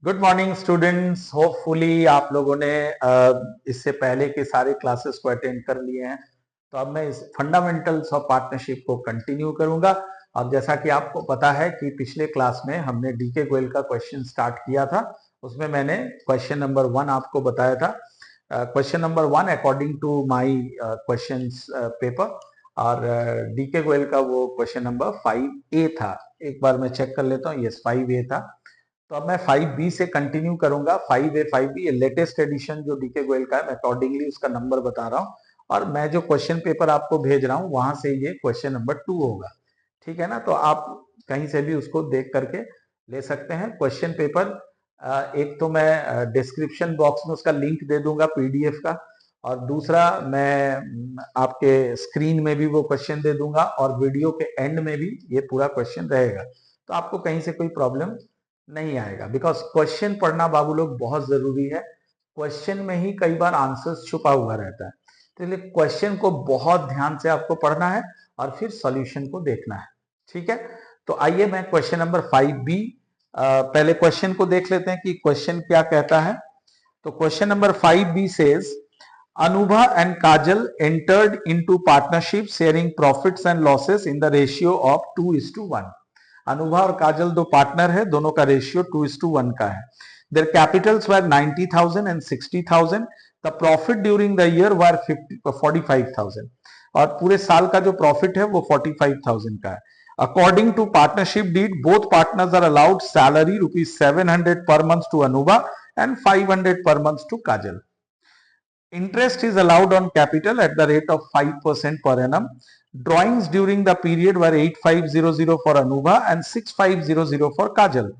Good morning students. Hopefully आप लोगों ने इससे पहले के सारे क्लासेस को अटेंड कर लिए हैं। तो अब मैं इस फंडामेंटल्स ऑफ पार्टनरशिप को कंटिन्यू करूंगा। अब जैसा कि आपको पता है कि पिछले क्लास में हमने डीके गोयल का क्वेश्चन स्टार्ट किया था। उसमें मैंने क्वेश्चन नंबर 1 आपको बताया था। Question number 1 according to my question paper, और डीके गोयल का वो क्वेश्चन नंबर 5A था। एक बार मैं चेक कर लेता हूँ। यस, 5A था। तो अब मैं 5B से कंटिन्यू करूंगा। 5A 5B ये लेटेस्ट एडिशन जो डीके गोयल का है, मैं अकॉर्डिंगली उसका नंबर बता रहा हूँ। और मैं जो क्वेश्चन पेपर आपको भेज रहा हूँ वहां से ये क्वेश्चन नंबर 2 होगा। ठीक है ना? तो आप कहीं से भी उसको देख करके ले सकते हैं क्वेश्चन पेपर। एक तो मैं डिस्क्रिप्शन बॉक्स में उसका लिंक दे दूंगा पीडीएफ का, और दूसरा मैं आपके स्क्रीन में भी वो क्वेश्चन दे दूंगा, और वीडियो के एंड में भी ये पूरा क्वेश्चन रहेगा। तो आपको कहीं से कोई प्रॉब्लम नहीं आएगा, बिकॉज क्वेश्चन पढ़ना बाबू लोग बहुत जरूरी है। क्वेश्चन में ही कई बार आंसर्स छुपा हुआ रहता है। तो इसलिए क्वेश्चन को बहुत ध्यान से आपको पढ़ना है और फिर सॉल्यूशन को देखना है। ठीक है? तो आइए मैं क्वेश्चन नंबर 5B, पहले क्वेश्चन को देख लेते हैं कि क्वेश्चन क्या कहता है। तो question number 5B says Anubha and Kajal entered into partnership sharing profits and losses in the ratio of 2:1। Anubha और काजल दो पार्टनर है, दोनों का रेशियो 2:1 का है। Their capitals were 90,000 and 60,000। The profit during the year were 45,000। और पूरे साल का जो प्रॉफिट है वो 45,000 का है। According to partnership deed, both partners are allowed salary rupees 700 per month to Anubha and 500 per month to Kajal। Interest is allowed on capital at the rate of 5% per annum. Drawings during the period were 8500 for Anubha and 6500 for Kajal.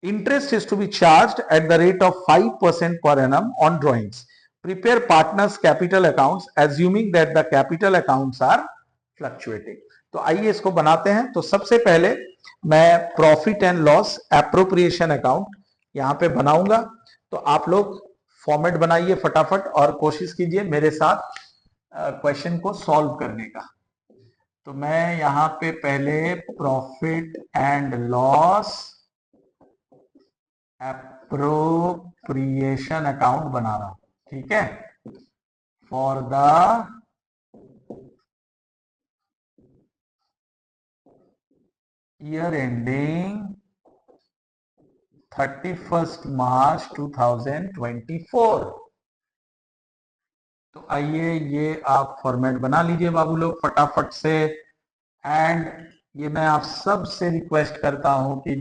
Interest is to be charged at the rate of 5% per annum on drawings. Prepare partners capital accounts assuming that the capital accounts are fluctuating। तो आइए इसको बनाते हैं। तो सबसे पहले मैं profit and loss appropriation account यहां पे बनाऊंगा। तो आप लोग फॉर्मेट बनाइए फटाफट और कोशिश कीजिए मेरे साथ क्वेश्चन को सॉल्व करने का। तो मैं यहां पे पहले profit and loss appropriation account बना रहा हूं। ठीक है? For the year ending 31 March 2024। तो आइए ये आप फॉर्मेट बना लीजिए बाबू लोग फटाफट से। एंड ये मैं आप सब से रिक्वेस्ट करता हूं कि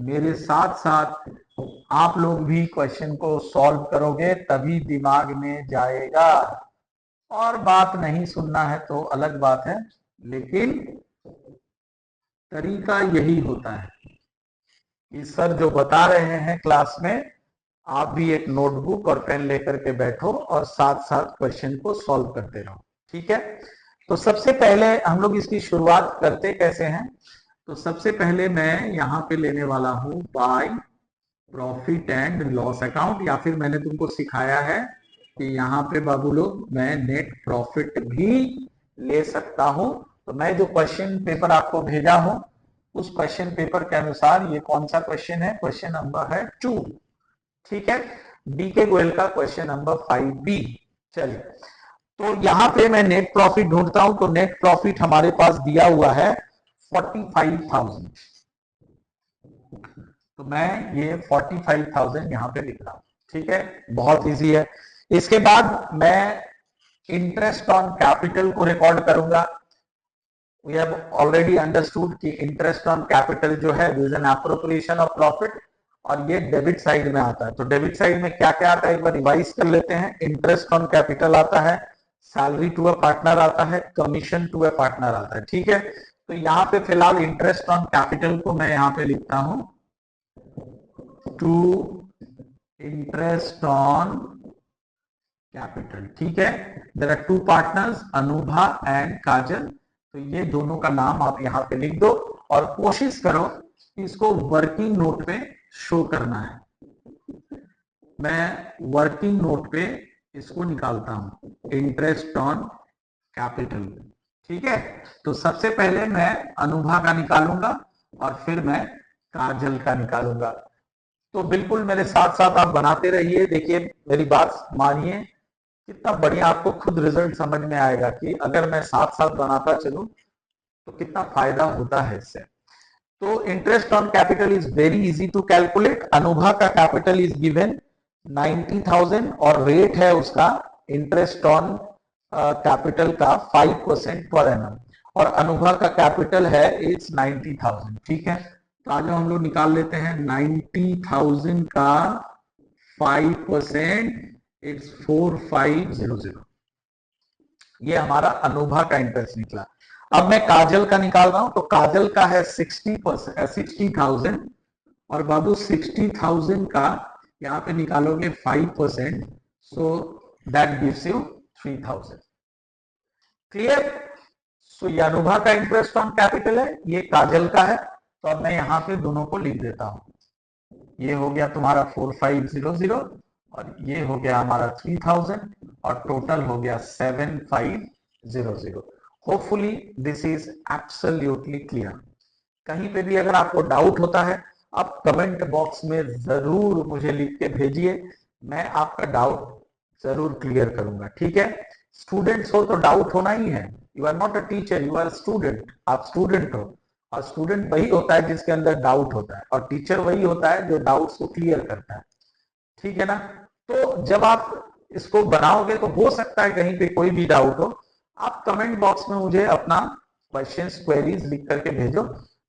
मेरे साथ साथ आप लोग भी क्वेश्चन को सॉल्व करोगे तभी दिमाग में जाएगा। और बात नहीं सुनना है तो अलग बात है, लेकिन तरीका यही होता है कि सर जो बता रहे हैं क्लास में, आप भी एक नोटबुक और पेन लेकर के बैठो और साथ साथ क्वेश्चन को सॉल्व करते रहो। ठीक है? तो सबसे पहले हम लोग इसकी शुरुआत करते कैसे हैं। तो सबसे पहले मैं यहाँ पे लेने वाला हूं bye profit and loss account, या फिर मैंने तुमको सिखाया है कि यहाँ पे बाबू लोग मैं नेट प्रॉफिट भी ले सकता हूं। तो मैं जो क्वेश्चन पेपर आपको भेजा हूं उस क्वेश्चन पेपर के अनुसार ये कौन सा क्वेश्चन है? क्वेश्चन नंबर है 2। ठीक है? डीके गोयल का क्वेश्चन नंबर 5B। चलिए, तो यहां पे मैं नेट प्रॉफिट ढूंढता हूं। तो नेट प्रॉफिट हमारे पास दिया हुआ है 45,000। तो मैं ये 45,000 यहां पे लिख रहा हूं। ठीक है? बहुत इजी है। इसके बाद मैं इंटरेस्ट ऑन कैपिटल को रिकॉर्ड करूंगा। वी हैव ऑलरेडी अंडरस्टूड कि इंटरेस्ट ऑन कैपिटल जो है is an appropriation of profit, और ये डेबिट साइड में आता है। तो डेबिट साइड में क्या क्या आता है एक बार रिवाइज कर लेते हैं। इंटरेस्ट ऑन कैपिटल आता है, सैलरी टू अ पार्टनर आता है, कमीशन टू अ पार्टनर आता है। ठीक है? तो यहाँ पे फिलहाल इंटरेस्ट ऑन कैपिटल को मैं यहाँ पे लिखता हूं टू इंटरेस्ट ऑन कैपिटल। ठीक है? There are two partners Anubha and Kajal. तो ये दोनों का नाम आप यहाँ पे लिख दो और कोशिश करो इसको वर्किंग नोट पे शो करना है। मैं वर्किंग नोट पे इसको निकालता हूं, इंटरेस्ट ऑन कैपिटल। ठीक है? तो सबसे पहले मैं अनुभा का निकालूंगा और फिर मैं काजल का निकालूंगा। तो बिल्कुल मेरे साथ साथ आप बनाते रहिए। देखिए मेरी बात मानिए, कितना बढ़िया आपको खुद रिजल्ट समझ में आएगा कि अगर मैं साथ साथ बनाता चलूं तो कितना फायदा होता है इससे। तो interest on capital is very easy to calculate. Anubha का कैपिटल इज गिवन 90,000 और रेट है उसका इंटरेस्ट ऑन कैपिटल का 5% पर एनम, और अनुभा का कैपिटल है इट्स 90,000। ठीक है, तो आज हम लोग निकाल लेते हैं 90,000 का 5%, इट्स 4500। ये हमारा अनुभा का इंटरेस्ट निकला। अब मैं काजल का निकाल रहा हूं, तो काजल का है 60,000, और बाबू 60,000 का यहाँ पे निकालोगे 5%, so that gives you 3,000। Clear? So ये अनुभा का इंटरेस्ट ऑन कैपिटल है, ये काजल का है। तो अब मैं यहाँ पे दोनों को लिख देता हूं। ये हो गया तुम्हारा 4500 और ये हो गया हमारा 3000 और टोटल हो गया 7500। Hopefully this is absolutely clear. कहीं पे भी अगर आपको डाउट होता है आप कमेंट बॉक्स में जरूर मुझे लिख के भेजिए, मैं आपका डाउट जरूर क्लियर करूंगा। ठीक है, स्टूडेंट्स हो तो डाउट होना ही है। You are not a teacher, you are student. आप स्टूडेंट हो, और स्टूडेंट वही होता है जिसके अंदर डाउट होता है, और टीचर वही होता है जो डाउट्स को क्लियर करता है। ठीक है ना? तो जब आप इसको बनाओगे तो हो सकता है कहीं पे कोई भी डाउट हो, आप कमेंट बॉक्स में मुझे अपना क्वेश्चंस क्वेरीज लिख करके भेजो,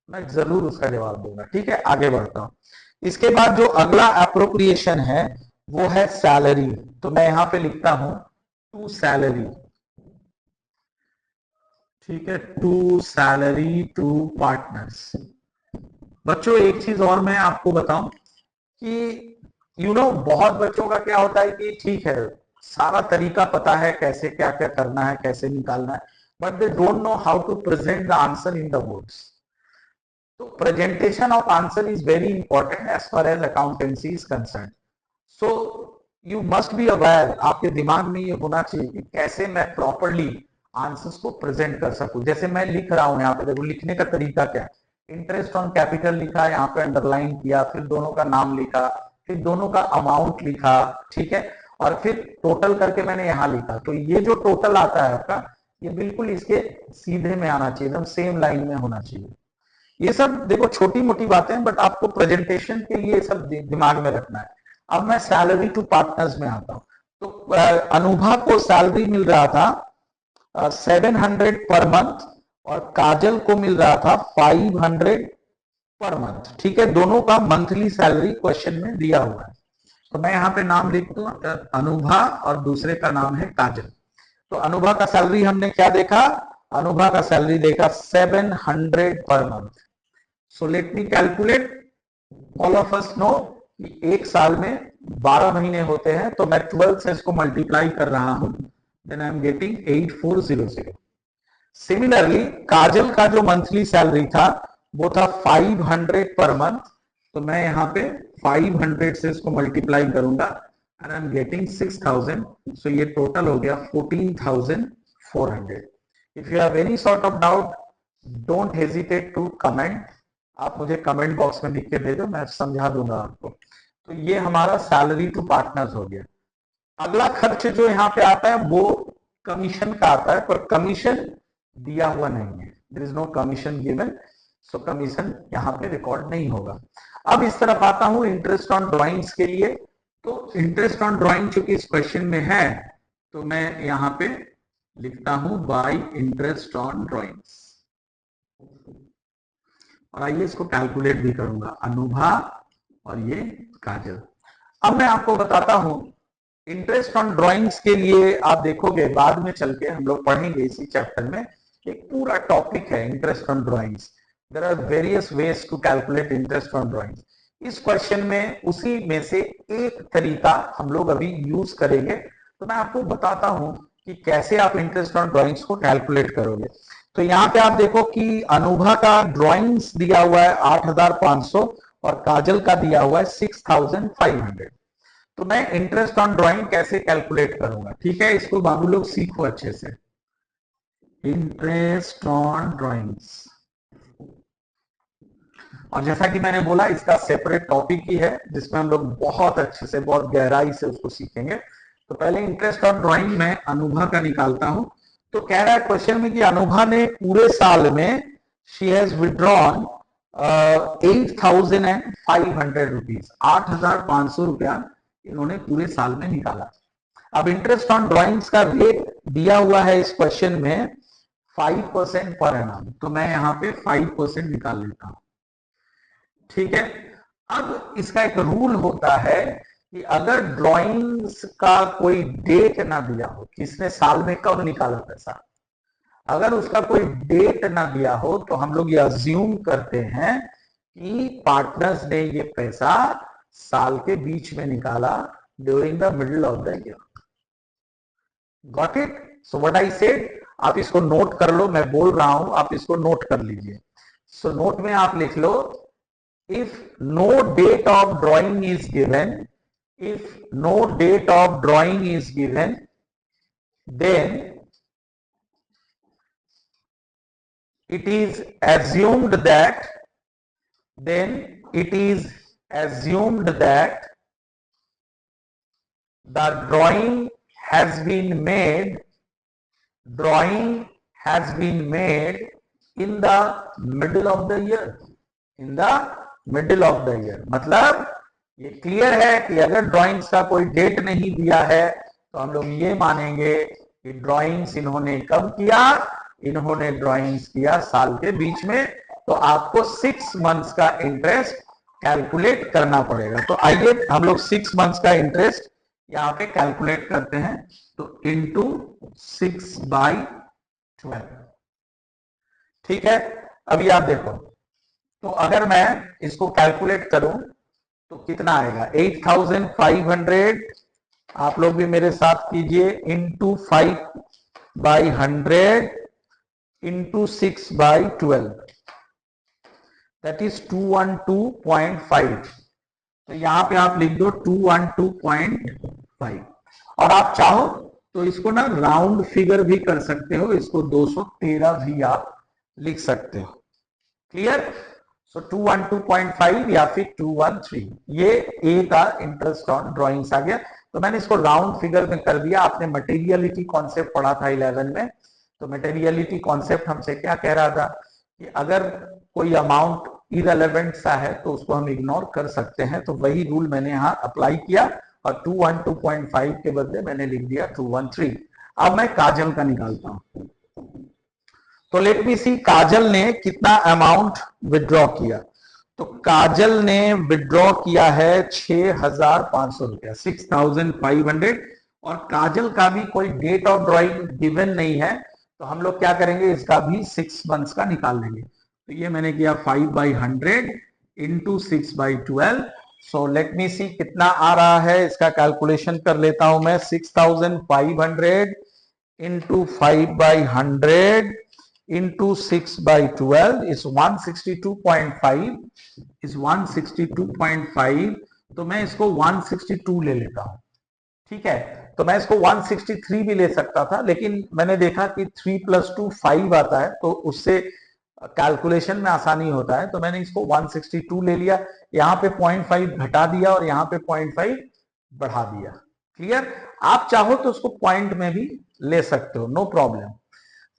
मैं जरूर उसका जवाब दूंगा। ठीक है, आगे बढ़ता हूं। इसके बाद जो अगला अप्रोप्रिएशन है वो है सैलरी। तो मैं यहां पे लिखता हूं टू सैलरी। ठीक है, टू सैलरी टू पार्टनर्स। बच्चों एक चीज और मैं आपको बताऊं कि बहुत बच्चों का क्या होता है कि ठीक है सारा तरीका पता है कैसे क्या क्या करना है, कैसे निकालना है, but they don't know how to present the answer in the words. तो presentation of answer is very important as far as accountancy is concern. So you must be aware, आपके दिमाग में ये होना चाहिए कि कैसे मैं प्रॉपरली आंसर्स को प्रेजेंट कर सकूं। जैसे मैं लिख रहा हूं यहाँ पे, देखो लिखने का तरीका क्या है। इंटरेस्ट ऑन कैपिटल लिखा, यहाँ पे अंडरलाइन किया, फिर दोनों का नाम लिखा, फिर दोनों का अमाउंट लिखा। ठीक है, और फिर टोटल करके मैंने यहाँ लिखा। तो ये जो टोटल आता है आपका, ये बिल्कुल इसके सीधे में आना चाहिए, एकदम सेम लाइन में होना चाहिए। ये सब देखो छोटी मोटी बातें, बट आपको प्रेजेंटेशन के लिए सब दिमाग में रखना है। अब मैं सैलरी टू पार्टनर्स में आता हूं। तो अनुभा को सैलरी मिल रहा था 700 पर मंथ, और काजल को मिल रहा था 500 पर मंथ। ठीक है, दोनों का मंथली सैलरी क्वेश्चन में दिया हुआ है। तो मैं यहाँ पे नाम लिख दूं अनुभा, और दूसरे का नाम है काजल। तो अनुभा का सैलरी हमने क्या देखा, अनुभा का सैलरी देखा 700 per month. So let me calculate. All of us know कि एक साल में 12 महीने होते हैं, तो मैं 12 से इसको मल्टीप्लाई कर रहा हूं, then I am getting 8400। Similarly Kajal का जो मंथली सैलरी था वो था 500 पर मंथ। तो मैं यहाँ पे 500 से इसको मल्टीप्लाई करूंगा and I am getting 6000। So ये टोटल हो गया 14,400। If you have any sort of doubt don't hesitate to comment. आप मुझे कमेंट बॉक्स में लिख के भेजो, मैं समझा दूंगा आपको। तो ये हमारा सैलरी टू पार्टनर्स हो गया। अगला खर्च जो यहाँ पे आता है वो कमीशन का आता है, पर कमीशन दिया हुआ नहीं है, there is no commission given, so commission यहाँ पे रिकॉर्ड नहीं होगा। अब इस तरफ आता हूं इंटरेस्ट ऑन ड्राइंग्स के लिए। तो इंटरेस्ट ऑन ड्राइंग चूंकि इस क्वेश्चन में है, तो मैं यहाँ पे लिखता हूं बाय इंटरेस्ट ऑन ड्राइंग्स, और आइए इसको कैलकुलेट भी करूंगा, अनुभा और ये काजल। अब मैं आपको बताता हूं इंटरेस्ट ऑन ड्राइंग्स के लिए। आप देखोगे बाद में चल के हम लोग पढ़ेंगे इसी चैप्टर में, एक पूरा टॉपिक है interest on drawings. There are various ways to calculate interest on drawings. इस क्वेश्चन में उसी में से एक तरीका हम लोग अभी यूज करेंगे। तो मैं आपको बताता हूं कि कैसे आप इंटरेस्ट ऑन ड्राइंग्स को कैलकुलेट करोगे। तो यहाँ पे आप देखो कि अनुभा का ड्राइंग्स दिया हुआ है 8,500 और काजल का दिया हुआ है 6,500। तो मैं इंटरेस्ट ऑन ड्राइंग कैसे कैलकुलेट करूंगा, ठीक है, इसको बाबू लोग सीखो अच्छे से। इंटरेस्ट ऑन ड्राइंग्स, और जैसा कि मैंने बोला इसका सेपरेट टॉपिक ही है जिसमें हम लोग बहुत अच्छे से बहुत गहराई से उसको सीखेंगे। तो पहले इंटरेस्ट ऑन ड्राइंग में अनुभा का निकालता हूं। तो कह रहा है क्वेश्चन में कि अनुभा ने पूरे साल में शी हैज विड्रॉन 8,500 रुपीज, 8,500 रुपया इन्होंने पूरे साल में निकाला। अब इंटरेस्ट ऑन ड्राइंग्स का रेट दिया हुआ है इस क्वेश्चन में 5% पर एनम, तो मैं यहाँ पे 5% निकाल लेता हूं। ठीक है, अब इसका एक रूल होता है कि अगर ड्राइंग्स का कोई डेट ना दिया हो, किसने साल में कब निकाला पैसा, अगर उसका कोई डेट ना दिया हो तो हम लोग ये अज्यूम करते हैं कि पार्टनर्स ने ये पैसा साल के बीच में निकाला, during the middle of the year. Got it? So what I said, आप इसको नोट कर लो, मैं बोल रहा हूं आप इसको नोट कर लीजिए। सो नोट में आप लिख लो, if no date of drawing is given, if no date of drawing is given, then it is assumed that, then it is assumed that the drawing has been made, drawing has been made in the middle of the year, in the middle of the year. मतलब ये clear है कि अगर drawings का कोई date नहीं दिया है तो हम लोग ये मानेंगे कि ड्राइंग्स इन्होंने कब किया, इन्होंने ड्राइंग्स किया साल के बीच में। तो आपको 6 मंथ्स का इंटरेस्ट कैलकुलेट करना पड़ेगा। तो आइए हम लोग 6 मंथ्स का इंटरेस्ट यहाँ पे कैलकुलेट करते हैं। तो इंटू 6/12, ठीक है। अभी आप देखो, तो अगर मैं इसको कैलकुलेट करूं तो कितना आएगा, 8,500, आप लोग भी मेरे साथ कीजिए, इंटू 5/100 इंटू 6/12, दैट इज 212.5। तो यहां पे आप लिख दो 212.5। और आप चाहो तो इसको ना राउंड फिगर भी कर सकते हो, इसको 213 भी आप लिख सकते हो। क्लियर? सो 212.5 या फिर 213, ये ए का इंटरेस्ट ऑन ड्राइंग्स आ गया। तो मैंने इसको राउंड फिगर में कर दिया। आपने मटेरियलिटी कॉन्सेप्ट पढ़ा था 11 में, तो मटेरियलिटी कॉन्सेप्ट हमसे क्या कह रहा था कि अगर कोई अमाउंट इररिलेवेंट सा है तो उसको हम इग्नोर कर सकते हैं। तो वही रूल मैंने यहाँ अप्लाई किया और 212.5 के बदले मैंने लिख दिया 213। अब मैं काजल का निकालता हूं। तो लेट मी सी काजल ने कितना अमाउंट विड्रॉ किया। तो काजल ने विड्रॉ किया है 6,500 रुपया, 6,500। और काजल का भी कोई डेट ऑफ ड्रॉइंग गिवन नहीं है, तो हम लोग क्या करेंगे, इसका भी 6 मंथ्स का निकाल लेंगे। तो ये मैंने किया 5/100 इंटू 6/12। सो लेट मी सी कितना आ रहा है, इसका कैलकुलेशन कर लेता हूं मैं। 6,500 इंटू 5/100 into 6/12 is 162.5, is 162.5। तो मैं इसको 162 ले लेता हूं, ठीक है। तो मैं इसको 163 भी ले सकता था, लेकिन मैंने देखा कि 3 + 2 5 आता है, तो उससे कैलकुलेशन में आसानी होता है। तो मैंने इसको 162 ले लिया, यहाँ पे 0.5 घटा दिया और यहाँ पे 0.5 बढ़ा दिया। क्लियर? आप चाहो तो उसको पॉइंट में भी ले सकते हो, नो प्रॉब्लम।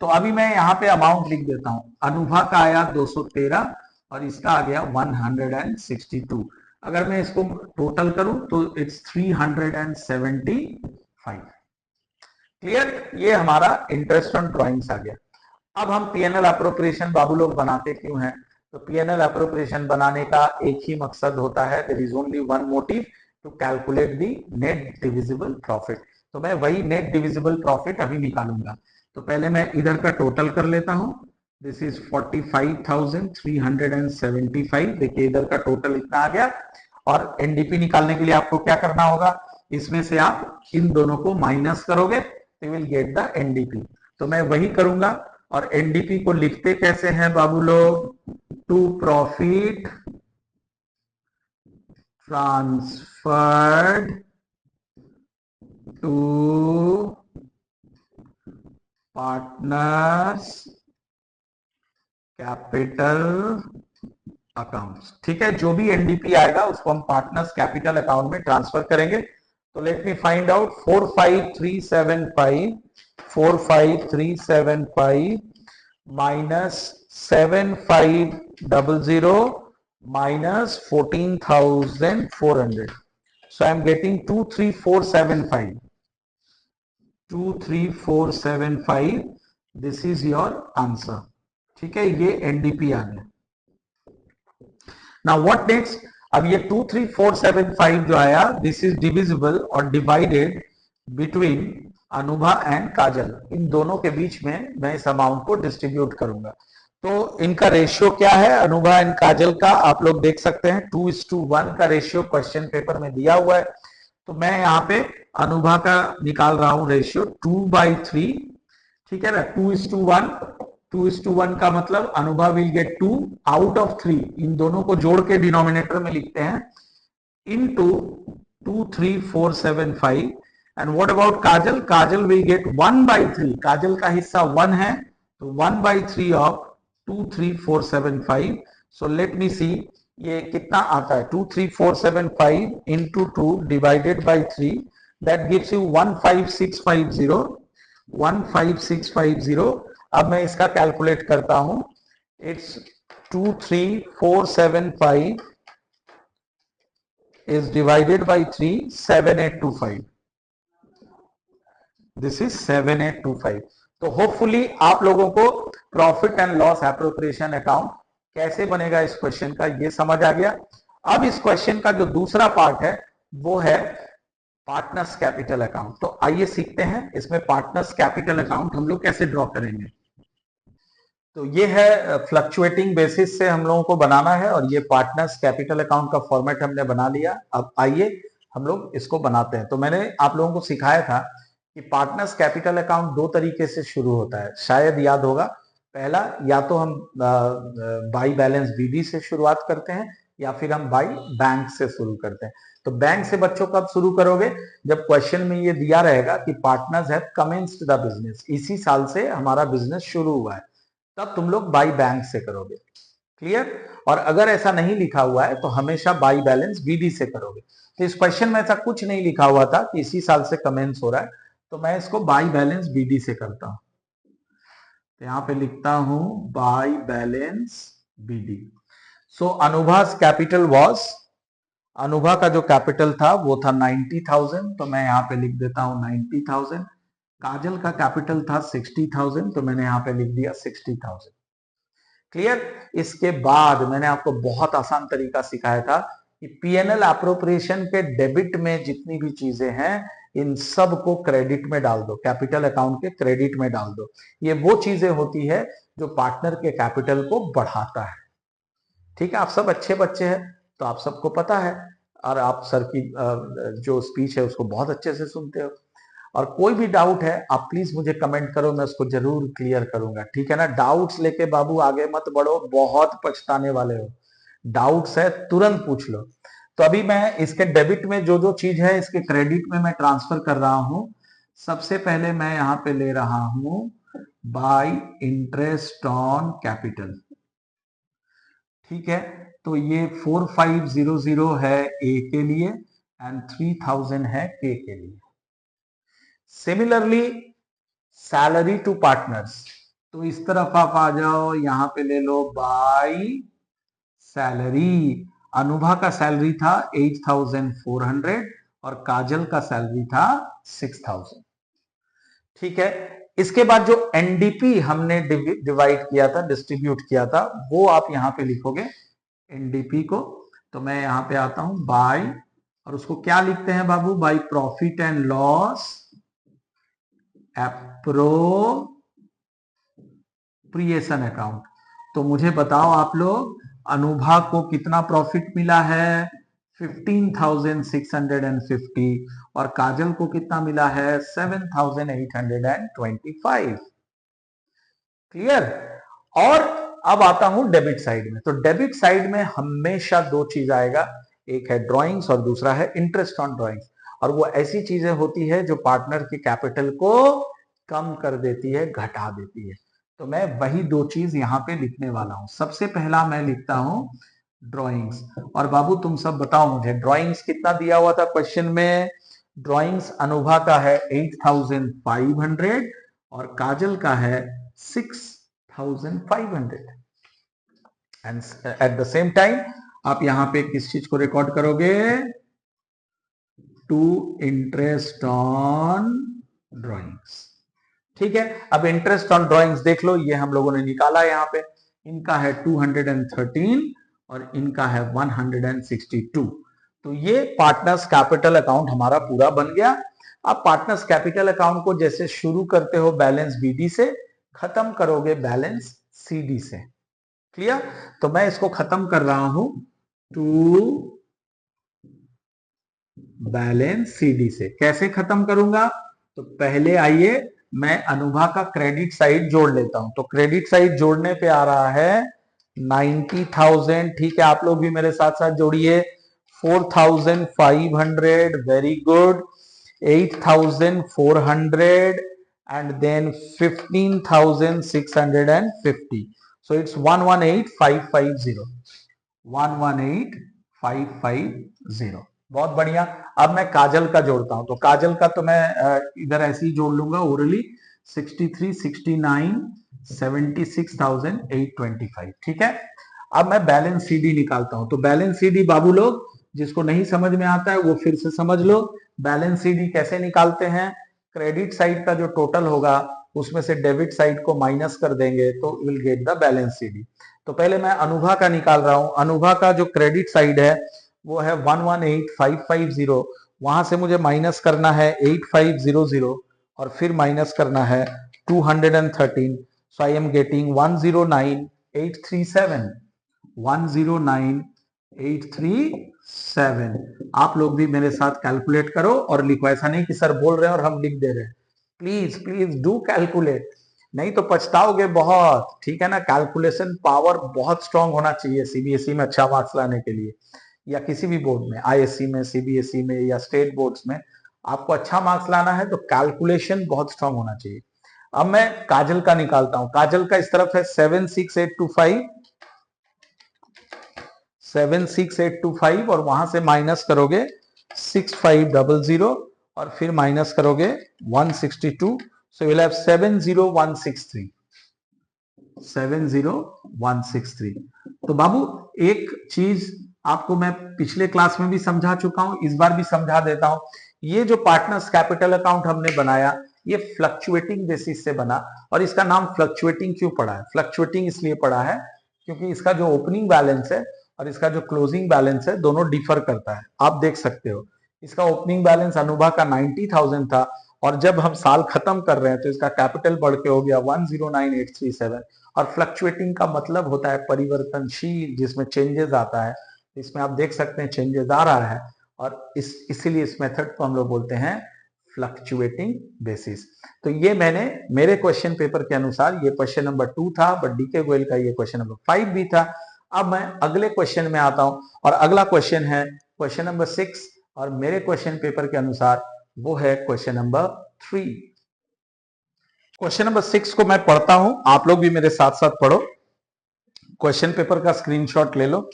तो अभी मैं यहाँ पे अमाउंट लिख देता हूं। अनुभा का आया 213 और इसका आ गया 162। अगर मैं इसको टोटल करूं तो इट्स 375। क्लियर? ये हमारा इंटरेस्ट ऑन ड्राइंग्स आ गया। अब हम पीएनएल अप्रोप्रिएशन बाबू लोग बनाते क्यों हैं? तो पीएनएल अप्रोप्रिएशन बनाने का एक ही मकसद होता है, there is only one motive, to calculate the net divisible profit. तो मैं वही नेट डिविजिबल प्रॉफिट अभी निकालूंगा। तो पहले मैं इधर का टोटल कर लेता हूं। This is 45,375। देखिए इधर का टोटल इतना आ गया। और एनडीपी निकालने के लिए आपको क्या करना होगा, इसमें से आप इन दोनों को माइनस करोगे तो विल गेट द एनडीपी। तो मैं वही करूंगा। और एनडीपी को लिखते कैसे हैं बाबू लोग? To profit transferred to partners capital accounts. ठीक है, जो भी एनडीपी आएगा उसको हम पार्टनर्स कैपिटल अकाउंट में ट्रांसफर करेंगे। तो let me find out 45375 minus 7500 minus 14,400. So I am getting 23475. 23475. This is your answer. ठीक है, ये एनडीपी आ गया। Now what next? अब ये 23475 जो आया, दिस इज डिविजिबल और डिवाइडेड बिटवीन अनुभा एंड काजल। इन दोनों के बीच में मैं इस अमाउंट को डिस्ट्रीब्यूट करूंगा। तो इनका रेशियो क्या है अनुभा एंड काजल का, आप लोग देख सकते हैं 2:1 का रेशियो क्वेश्चन पेपर में दिया हुआ है। तो मैं यहाँ पे अनुभा का निकाल रहा हूं रेशियो 2/3। ठीक है ना, 2:1। 2:1 का मतलब Anubha will get 2 out of 3। इन दोनों को जोड़ के डिनोमिनेटर में लिखते हैं into 23475। And what about Kajal? Kajal will get 1/3। काजल का हिस्सा 1 है, तो 1/3 ऑफ 23475। सो लेट मी सी ये कितना आता है। 23475 into 2 divided by 3, that gives you 15650। 15650। अब मैं इसका कैलकुलेट करता हूं। It's 23475 is divided by 3, 7825. This is 7825. तो होपफुली आप लोगों को profit and loss appropriation account कैसे बनेगा इस क्वेश्चन का ये समझ आ गया। अब इस क्वेश्चन का जो दूसरा पार्ट है वो है पार्टनर्स कैपिटल अकाउंट। तो आइए सीखते हैं इसमें पार्टनर्स कैपिटल अकाउंट हम लोग कैसे ड्रॉ करेंगे। तो ये है फ्लक्चुएटिंग बेसिस से हम लोगों को बनाना है और ये पार्टनर्स कैपिटल अकाउंट का फॉर्मेट हमने बना लिया। अब आइए हम लोग इसको बनाते हैं। तो मैंने आप लोगों को सिखाया था कि पार्टनर्स कैपिटल अकाउंट दो तरीके से शुरू होता है, शायद याद होगा। पहला, या तो हम बाई बैलेंस बीडी से शुरुआत करते हैं या फिर हम बाई बैंक से शुरू करते हैं। तो बैंक से बच्चों कब शुरू करोगे? जब क्वेश्चन में ये दिया रहेगा कि partners have commenced the business, इसी साल से हमारा बिजनेस शुरू हुआ है, तब तुम लोग बाई बैंक से करोगे। क्लियर? और अगर ऐसा नहीं लिखा हुआ है तो हमेशा बाई बैलेंस बीडी से करोगे। तो इस क्वेश्चन में ऐसा कुछ नहीं लिखा हुआ था कि इसी साल से कमेंस हो रहा है, तो मैं इसको बाई बैलेंस बीडी से करता हूं। तो यहां पे लिखता हूं by balance BD. So Anubha capital was, Anubha का जो कैपिटल था वो था 90,000, तो मैं यहां पे लिख देता हूं 90,000। काजल का कैपिटल था 60,000, तो मैंने यहां पे लिख दिया 60,000। क्लियर? इसके बाद मैंने आपको बहुत आसान तरीका सिखाया था कि पीएनएल एप्रोप्रिएशन के डेबिट में जितनी भी चीजें हैं इन सब को क्रेडिट में डाल दो, कैपिटल अकाउंट के क्रेडिट में डाल दो। ये वो चीजें होती है जो पार्टनर के कैपिटल को बढ़ाता है। ठीक है, आप सब अच्छे बच्चे हैं तो आप सबको पता है, और आप सर की जो स्पीच है उसको बहुत अच्छे से सुनते हो। और कोई भी डाउट है आप प्लीज मुझे कमेंट करो, मैं उसको जरूर क्लियर करूंगा। ठीक है ना? डाउट्स लेके बाबू आगे मत बढ़ो, बहुत पछताने वाले हो। डाउट्स है तुरंत पूछ लो। तो अभी मैं इसके डेबिट में जो जो चीज है इसके क्रेडिट में मैं ट्रांसफर कर रहा हूं। सबसे पहले मैं यहां पे ले रहा हूं बाय इंटरेस्ट ऑन कैपिटल। ठीक है, तो ये 4500 है ए के लिए एंड 3000 है के लिए। सिमिलरली सैलरी टू पार्टनर्स, तो इस तरफ आप आ जाओ, यहां पे ले लो बाई सैलरी। अनुभा का सैलरी था 8,400 और काजल का सैलरी था 6,000। ठीक है, इसके बाद जो एनडीपी हमने डिवाइड किया था, डिस्ट्रीब्यूट किया था, वो आप यहां पे लिखोगे एनडीपी को। तो मैं यहां पे आता हूं बाय, और उसको क्या लिखते हैं बाबू? By profit and loss appropriation account. तो मुझे बताओ आप लोग, अनुभा को कितना प्रॉफिट मिला है? 15,650। और काजल को कितना मिला है? 7,825। क्लियर? और अब आता हूं डेबिट साइड में। तो डेबिट साइड में हमेशा दो चीज आएगा, एक है ड्रॉइंग्स और दूसरा है इंटरेस्ट ऑन ड्रॉइंग्स। और वो ऐसी चीजें होती है जो पार्टनर के कैपिटल को कम कर देती है, घटा देती है। तो मैं वही दो चीज यहां पे लिखने वाला हूं। सबसे पहला मैं लिखता हूं ड्राइंग्स। और बाबू तुम सब बताओ मुझे, ड्राइंग्स कितना दिया हुआ था क्वेश्चन में? ड्राइंग्स अनुभा का है 8500 और काजल का है 6500। And at the same time आप यहां पे किस चीज को रिकॉर्ड करोगे? To interest on drawings. ठीक है, अब इंटरेस्ट ऑन ड्राइंग्स देख लो, ये हम लोगों ने निकाला यहाँ पे। इनका है 213 और इनका है 162। तो ये पार्टनर्स कैपिटल अकाउंट हमारा पूरा बन गया। अब पार्टनर्स कैपिटल अकाउंट को जैसे शुरू करते हो बैलेंस बीडी से, खत्म करोगे बैलेंस सीडी से। क्लियर? तो मैं इसको खत्म कर रहा हूं टू बैलेंस सीडी से। कैसे खत्म करूंगा? तो पहले आइए मैं अनुभा का क्रेडिट साइड जोड़ लेता हूं। तो क्रेडिट साइड जोड़ने पे आ रहा है 90,000। ठीक है, आप लोग भी मेरे साथ साथ जोड़िए। 4,500, very good. 8,400 and then 15,650. So it's 118,550. 118,550। बहुत बढ़िया। अब मैं काजल का जोड़ता हूं। तो काजल का तो मैं इधर ऐसे ही जोड़ लूंगा ओरली। 63, 69, 76,825। ठीक है, अब मैं बैलेंस सीडी निकालता हूं। तो बैलेंस सीडी बाबू लोग जिसको नहीं समझ में आता है वो फिर से समझ लो। बैलेंस सीडी कैसे निकालते हैं? क्रेडिट साइड का जो टोटल होगा उसमें से डेबिट साइड को माइनस कर देंगे तो will get the balance CD. तो पहले मैं अनुभा का निकाल रहा हूं। अनुभा का जो क्रेडिट साइड है वो है 118,550। वहां से मुझे माइनस करना है 8500 और फिर माइनस करना है 213। सो आई एम गेटिंग 109,837। 109,837। आप लोग भी मेरे साथ कैलकुलेट करो और लिखो। ऐसा नहीं कि सर बोल रहे हैं और हम लिख दे रहे हैं। प्लीज प्लीज डू कैलकुलेट, नहीं तो पछताओगे बहुत। ठीक है ना? कैलकुलेशन पावर बहुत स्ट्रांग होना चाहिए सीबीएसई में अच्छा मार्क्स लाने के लिए, या किसी भी बोर्ड में, आईएससी में, सीबीएसई में या स्टेट बोर्ड्स में। आपको अच्छा मार्क्स लाना है तो कैलकुलेशन बहुत स्ट्रांग होना चाहिए। अब मैं काजल का निकालता हूं। काजल का इस तरफ है 76825, 76825 और वहां से माइनस करोगे 6500 और फिर माइनस करोगे 162। So will have 70163। 70163। तो बाबू एक चीज आपको मैं पिछले क्लास में भी समझा चुका हूं, इस बार भी समझा देता हूं। ये जो पार्टनर्स कैपिटल अकाउंट हमने बनाया ये फ्लक्चुएटिंग बेसिस से बना। और इसका नाम फ्लक्चुएटिंग क्यों पड़ा है? फ्लक्चुएटिंग इसलिए पड़ा है क्योंकि इसका जो ओपनिंग बैलेंस है और इसका जो क्लोजिंग बैलेंस है दोनों डिफर करता है। आप देख सकते हो इसका ओपनिंग बैलेंस अनुभा का 90,000 था और जब हम साल खत्म कर रहे हैं तो इसका कैपिटल बढ़ के हो गया 109,837। और फ्लक्चुएटिंग का मतलब होता है परिवर्तनशील, जिसमें चेंजेस आता है। इसमें आप देख सकते हैं चेंजेस आ रहा है और इसीलिए इस मेथड को हम लोग बोलते हैं फ्लक्चुएटिंग बेसिस। तो ये मैंने मेरे क्वेश्चन पेपर के अनुसार ये क्वेश्चन नंबर 2 था, बट डीके गोयल का ये क्वेश्चन नंबर 5 भी था। अब मैं अगले क्वेश्चन में आता हूं और अगला क्वेश्चन है क्वेश्चन नंबर 6 और मेरे क्वेश्चन पेपर के अनुसार वो है क्वेश्चन नंबर 3। क्वेश्चन नंबर 6 को मैं पढ़ता हूं, आप लोग भी मेरे साथ साथ पढ़ो। क्वेश्चन पेपर का स्क्रीनशॉट ले लो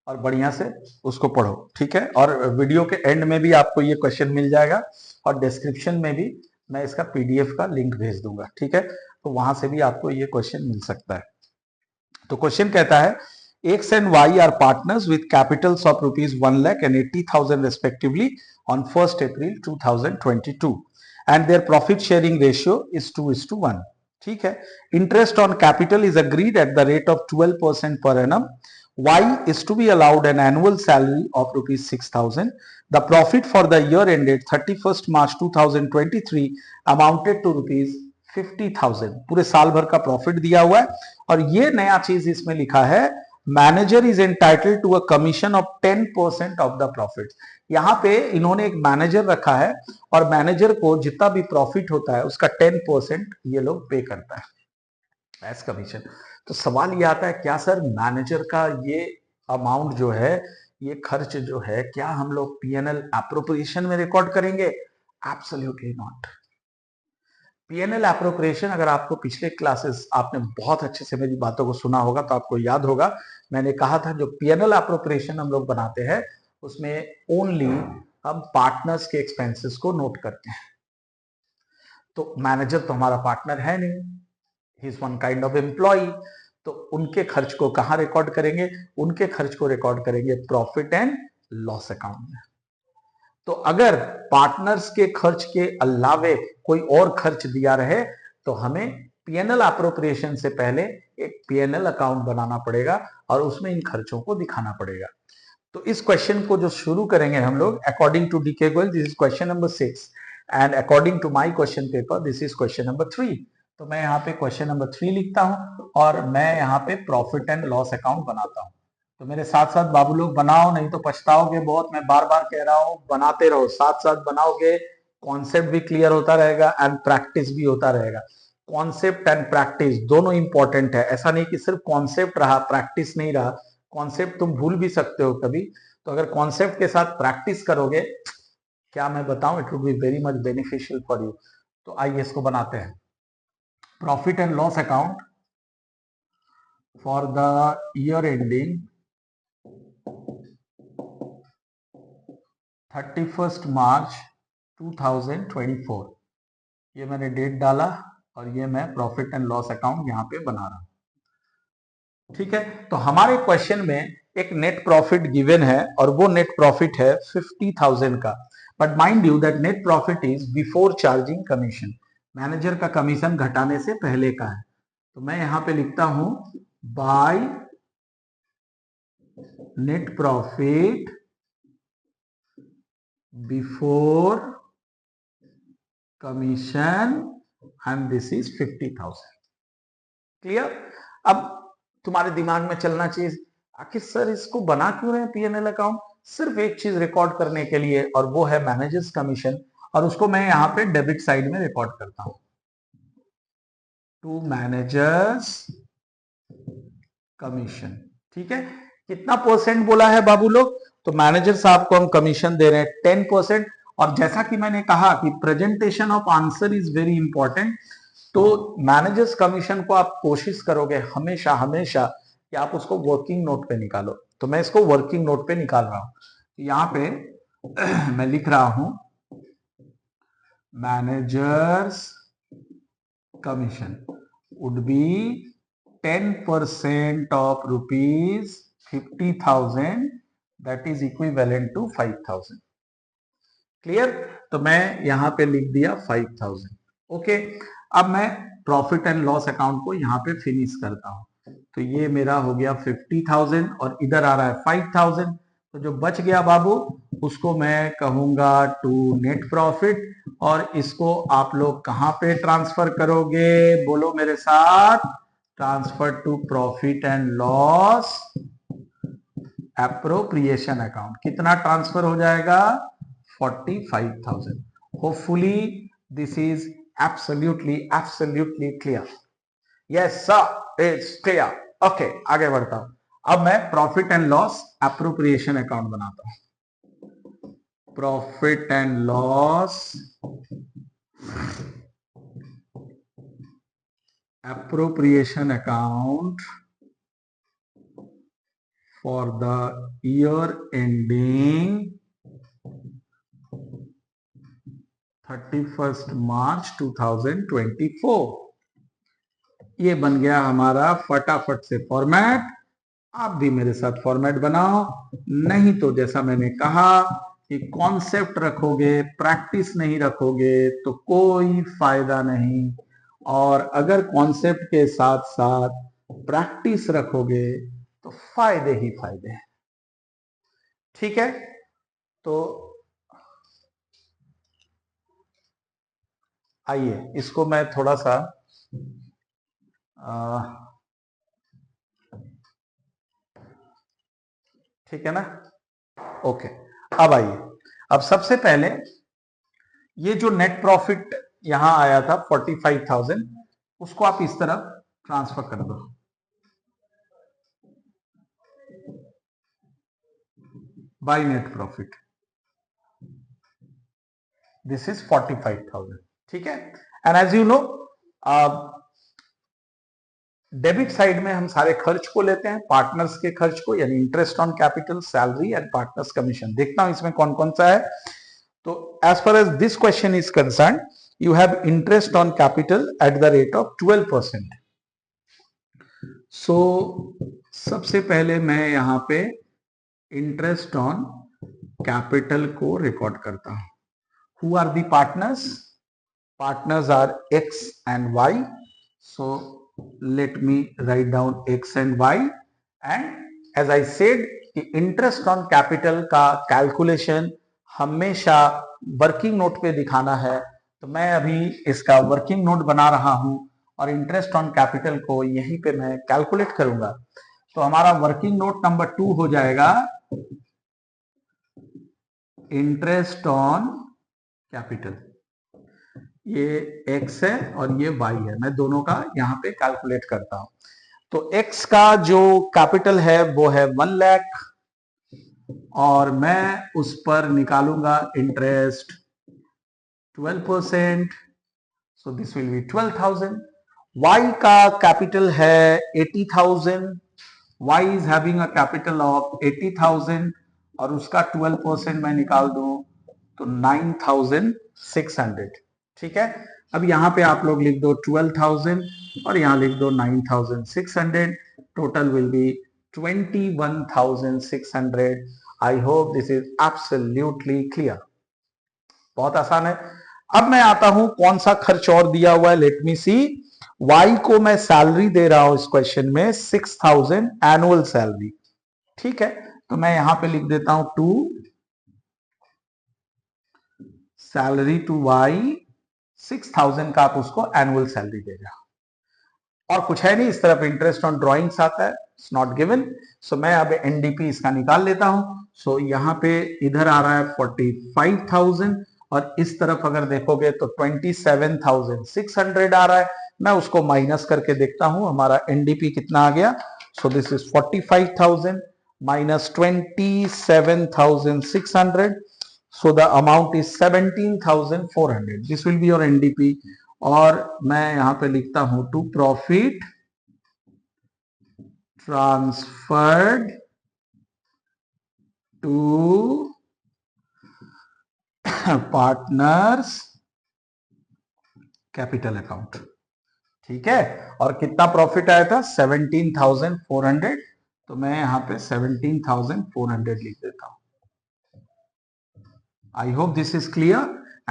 और बढ़िया से उसको पढ़ो। ठीक है, और वीडियो के एंड में भी आपको ये क्वेश्चन मिल जाएगा और डिस्क्रिप्शन में भी मैं इसका पीडीएफ का लिंक भेज दूंगा। ठीक है, तो वहां से भी आपको ये क्वेश्चन मिल सकता है। तो क्वेश्चन कहता है X and Y are partners with capitals of rupees 1,80,000 respectively on 1st April 2022 and their profit sharing ratio is 2:1। ठीक है, interest on capital is agreed at the rate of 12% per annum. Y is to be allowed an annual salary of rupees 6,000. The profit for the year ended 31st March 2023 amounted to rupees 50,000। पूरे साल भर का profit दिया हुआ है और ये नया चीज इसमें लिखा है manager is entitled to a commission of 10% of the profit. यहाँ पे इन्होंने एक मैनेजर रखा है और मैनेजर को जितना भी प्रॉफिट होता है उसका 10% ये लोग पे करता है एज कमीशन। तो सवाल ये आता है क्या सर मैनेजर का ये अमाउंट जो है, ये खर्च जो है, क्या हम लोग पीएनएल एप्रोप्रिएशन में रिकॉर्ड करेंगे? Absolutely not. पीएनएल एप्रोप्रिएशन, अगर आपको पिछले क्लासेस आपने बहुत अच्छे से मेरी बातों को सुना होगा तो आपको याद होगा, मैंने कहा था जो पीएनएल एप्रोप्रिएशन हम लोग बनाते हैं उसमें ओनली हम पार्टनर्स के एक्सपेंसेस को नोट करते हैं। तो मैनेजर तो हमारा पार्टनर है नहीं, he is one kind of employee, तो उनके खर्च को कहां रिकॉर्ड करेंगे? उनके खर्च को रिकॉर्ड करेंगे प्रॉफिट एंड लॉस अकाउंट में। तो अगर पार्टनर्स के खर्च के अलावे कोई और खर्च दिया रहे तो हमें पीएनएल एप्रोप्रिएशन से पहले एक पीएनएल अकाउंट बनाना पड़ेगा और उसमें इन खर्चों को दिखाना पड़ेगा। तो इस क्वेश्चन को जो शुरू करेंगे हम लोग, according to DK Goyal this is question number 6 and according to my question paper this is question number 3। तो मैं यहाँ पे क्वेश्चन नंबर 3 लिखता हूं और मैं यहाँ पे प्रॉफिट एंड लॉस अकाउंट बनाता हूं। तो मेरे साथ साथ बाबू लोग बनाओ, नहीं तो पछताओगे बहुत। मैं बार बार कह रहा हूं बनाते रहो, साथ साथ बनाओगे, कॉन्सेप्ट भी क्लियर होता रहेगा एंड प्रैक्टिस भी होता रहेगा। कॉन्सेप्ट एंड प्रैक्टिस दोनों इंपॉर्टेंट है, ऐसा नहीं कि सिर्फ कॉन्सेप्ट रहा प्रैक्टिस नहीं रहा। कॉन्सेप्ट तुम भूल भी सकते हो कभी, तो अगर कॉन्सेप्ट के साथ प्रैक्टिस करोगे, क्या मैं बताऊं, it would be very much beneficial for you. तो आइए इसको बनाते हैं। Profit and loss account for the year ending 31 March 2024, ये मैंने डेट डाला और ये मैं प्रॉफिट एंड लॉस अकाउंट यहाँ पे बना रहा हूं। ठीक है, तो हमारे क्वेश्चन में एक नेट प्रॉफिट गिवन है और वो नेट प्रॉफिट है 50,000 का। But mind you that net profit is before charging commission, manager का कमीशन घटाने से पहले का है। तो मैं यहां पे लिखता हूं bye net profit before commission and this is 50,000। Clear? अब तुम्हारे दिमाग में चलना चाहिए आखिर सर इसको बना क्यों रहे हैं पीएनएल अकाउंट? सिर्फ एक चीज रिकॉर्ड करने के लिए और वो है मैनेजर्स कमीशन, और उसको मैं यहां पे डेबिट साइड में रिकॉर्ड करता हूं, टू मैनेजर्स कमीशन। ठीक है, कितना परसेंट बोला है बाबू लोग? तो मैनेजर साहब को हम कमीशन दे रहे हैं 10%। और जैसा कि मैंने कहा कि presentation of answer is very important, तो मैनेजर्स कमीशन को आप कोशिश करोगे हमेशा हमेशा कि आप उसको वर्किंग नोट पे निकालो। तो मैं इसको वर्किंग नोट पे निकाल रहा हूं। यहां पे मैं लिख रहा हूं managers commission would be 10% of rupees 50,000, that is equivalent to 5,000। Clear? तो मैं यहां पे लिख दिया 5,000। ओके, अब मैं प्रॉफिट एंड लॉस अकाउंट को यहां पे फिनिश करता हूं। तो ये मेरा हो गया 50,000 और इधर आ रहा है 5,000। तो जो बच गया बाबू उसको मैं कहूंगा टू नेट प्रॉफिट, और इसको आप लोग कहां पे ट्रांसफर करोगे? बोलो मेरे साथ, transfer to profit and loss appropriation account. कितना ट्रांसफर हो जाएगा? 45,000। Hopefully this is absolutely clear. Yes sir, it's clear. Okay, आगे बढ़ता हूं। अब मैं profit and loss appropriation account बनाता हूं। Profit and loss appropriation account for the year ending 31 March 2024। ये बन गया हमारा फटाफट से फॉर्मेट। आप भी मेरे साथ फॉर्मेट बनाओ, नहीं तो जैसा मैंने कहा कि कॉन्सेप्ट रखोगे प्रैक्टिस नहीं रखोगे तो कोई फायदा नहीं, और अगर कॉन्सेप्ट के साथ साथ प्रैक्टिस रखोगे तो फायदे ही फायदे हैं। ठीक है, तो आइए इसको मैं थोड़ा सा ठीक है ना? ओके, अब आइए, अब सबसे पहले ये जो नेट प्रॉफिट यहां आया था 45,000, उसको आप इस तरफ ट्रांसफर कर दो। By net profit this is 45,000। ठीक है, and as you know debit side में हम सारे खर्च को लेते हैं, पार्टनर्स के खर्च को, यानी interest on capital, salary and partners commission. देखता हूं इसमें कौन कौन सा है। तो as far as this question is concern, you have interest on capital at the rate of 12%। So सबसे पहले मैं यहां पे इंटरेस्ट ऑन कैपिटल को रिकॉर्ड करता हूं। Who are the partners? Partners are X and Y. So let me write down X and Y. And as I said, कि interest on capital का calculation हमेशा वर्किंग नोट पे दिखाना है। तो मैं अभी इसका वर्किंग नोट बना रहा हूं और इंटरेस्ट ऑन कैपिटल को यहीं पे मैं कैलकुलेट करूंगा। तो हमारा वर्किंग नोट नंबर 2 हो जाएगा इंटरेस्ट ऑन कैपिटल। ये x है और ये y है, मैं दोनों का यहां पे कैलकुलेट करता हूं। तो x का जो कैपिटल है वो है 1 लाख और मैं उस पर निकालूंगा interest 12%, so this will be 12,000। y का कैपिटल है 80,000, y is having a capital of 80,000 और उसका 12% मैं निकाल दूं तो 9,600। ठीक है, अब यहां पे आप लोग लिख दो 12,000 और यहां लिख दो 9,600, total will be 21,600। I hope this is absolutely clear. बहुत आसान है। अब मैं आता हूं कौन सा खर्च और दिया हुआ है, लेट मी सी। वाई को मैं सैलरी दे रहा हूं इस क्वेश्चन में 6,000 एनुअल सैलरी। ठीक है, तो मैं यहां पे लिख देता हूं टू सैलरी टू वाई 6,000 का आप उसको एनुअल सैलरी देगा और कुछ है नहीं। इस तरफ इंटरेस्ट ऑन ड्रॉइंग्स आता है, इट्स नॉट गिवन। सो मैं अब एनडीपी इसका निकाल लेता हूं। सो यहां पे इधर आ रहा है 45,000 और इस तरफ अगर देखोगे तो 27,600 आ रहा है। मैं उसको माइनस करके देखता हूं हमारा एनडीपी कितना आ गया। So this is 45,000 minus 27,600, so the amount is 17,400. this will be your NDP और मैं यहां पे लिखता हूं to profit transferred to partners capital account. ठीक है, और कितना प्रॉफिट आया था 17,400, तो मैं यहां पे 17,400 लिख देता हूं। I hope this is clear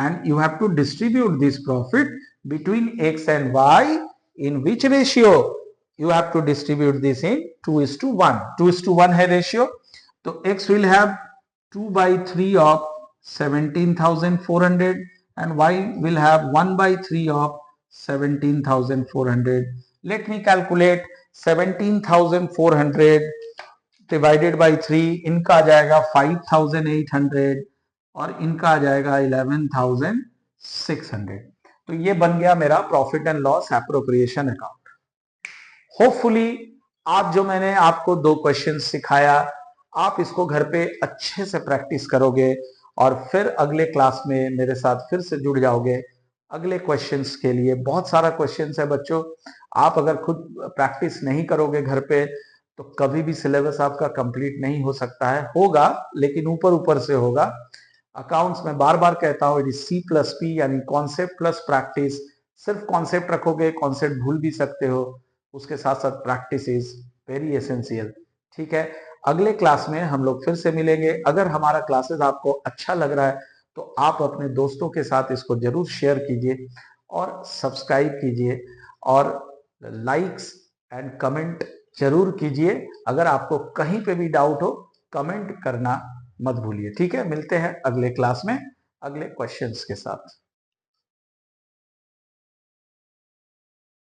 and you have to distribute this profit between X and Y. In which ratio? You have to distribute this in 2:1. 2:1 है ratio. तो X will have 2/3 of 17,400 and Y will have 1/3 of 17,400. Let me calculate 17,400 divided by 3. इनका आ जाएगा 5,800 और इनका आ जाएगा 11,600। तो ये बन गया मेरा profit and loss appropriation account. Hopefully आप जो मैंने आपको 2 क्वेश्चन सिखाया, आप इसको घर पे अच्छे से प्रैक्टिस करोगे और फिर अगले क्लास में मेरे साथ फिर से जुड़ जाओगे अगले क्वेश्चंस के लिए। बहुत सारा क्वेश्चंस है बच्चों, आप अगर खुद प्रैक्टिस नहीं करोगे घर पे तो कभी भी सिलेबस आपका कंप्लीट नहीं हो सकता है। होगा लेकिन ऊपर ऊपर से होगा। अकाउंट्स में बार बार कहता हूं, इट इज C+P यानी कॉन्सेप्ट प्लस प्रैक्टिस। सिर्फ कॉन्सेप्ट रखोगे, कॉन्सेप्ट भूल भी सकते हो, उसके साथ साथ प्रैक्टिस इज वेरी एसेंशियल। ठीक है, अगले क्लास में हम लोग फिर से मिलेंगे। अगर हमारा क्लासेस आपको अच्छा लग रहा है तो आप अपने दोस्तों के साथ इसको जरूर शेयर कीजिए और सब्सक्राइब कीजिए और लाइक्स एंड कमेंट जरूर कीजिए। अगर आपको कहीं पे भी डाउट हो कमेंट करना मत भूलिए। ठीक है, मिलते हैं अगले क्लास में अगले क्वेश्चंस के साथ।